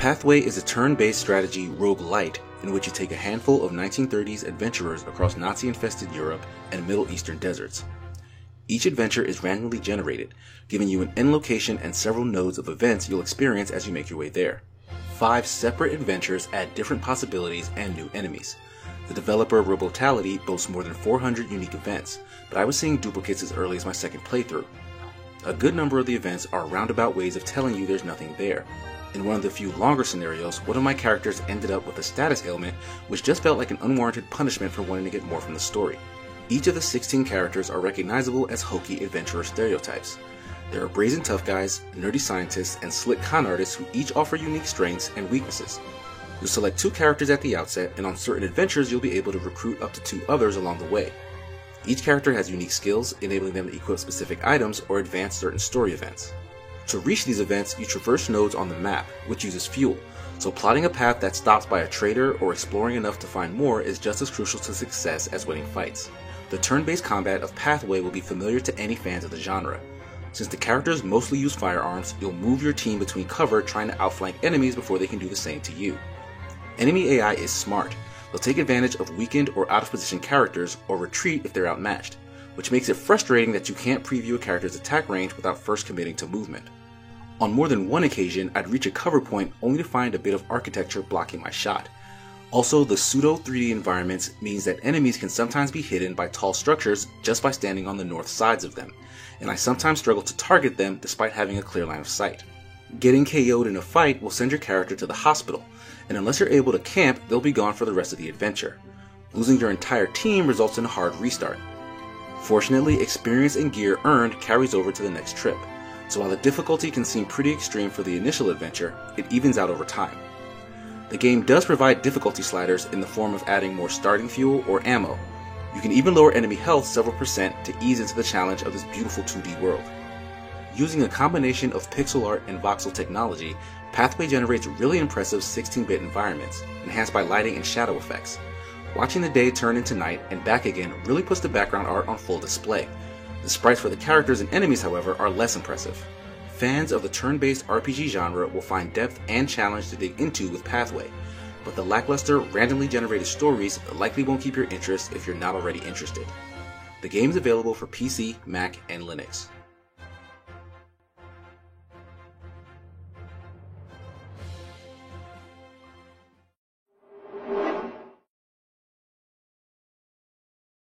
Pathway is a turn-based strategy roguelite in which you take a handful of 1930s adventurers across Nazi-infested Europe and Middle Eastern deserts. Each adventure is randomly generated, giving you an end location and several nodes of events you'll experience as you make your way there. 5 separate adventures add different possibilities and new enemies. The developer Robotality boasts more than 400 unique events, but I was seeing duplicates as early as my second playthrough. A good number of the events are roundabout ways of telling you there's nothing there. In one of the few longer scenarios, one of my characters ended up with a status ailment which just felt like an unwarranted punishment for wanting to get more from the story. Each of the 16 characters are recognizable as hokey adventurer stereotypes. There are brazen tough guys, nerdy scientists, and slick con artists who each offer unique strengths and weaknesses. You'll select 2 characters at the outset, and on certain adventures you'll be able to recruit up to 2 others along the way. Each character has unique skills, enabling them to equip specific items or advance certain story events. To reach these events, you traverse nodes on the map, which uses fuel, so plotting a path that stops by a trader or exploring enough to find more is just as crucial to success as winning fights. The turn-based combat of Pathway will be familiar to any fans of the genre. Since the characters mostly use firearms, you'll move your team between cover trying to outflank enemies before they can do the same to you. Enemy AI is smart. They'll take advantage of weakened or out-of-position characters or retreat if they're outmatched, which makes it frustrating that you can't preview a character's attack range without first committing to movement. On more than one occasion, I'd reach a cover point only to find a bit of architecture blocking my shot. Also, the pseudo 3D environments means that enemies can sometimes be hidden by tall structures just by standing on the north sides of them, and I sometimes struggle to target them despite having a clear line of sight. Getting KO'd in a fight will send your character to the hospital, and unless you're able to camp, they'll be gone for the rest of the adventure. Losing your entire team results in a hard restart. Fortunately, experience and gear earned carries over to the next trip, so while the difficulty can seem pretty extreme for the initial adventure, it evens out over time. The game does provide difficulty sliders in the form of adding more starting fuel or ammo. You can even lower enemy health several percent to ease into the challenge of this beautiful 2D world. Using a combination of pixel art and voxel technology, Pathway generates really impressive 16-bit environments, enhanced by lighting and shadow effects. Watching the day turn into night and back again really puts the background art on full display. The sprites for the characters and enemies, however, are less impressive. Fans of the turn-based RPG genre will find depth and challenge to dig into with Pathway, but the lackluster, randomly generated stories likely won't keep your interest if you're not already interested. The game is available for PC, Mac, and Linux.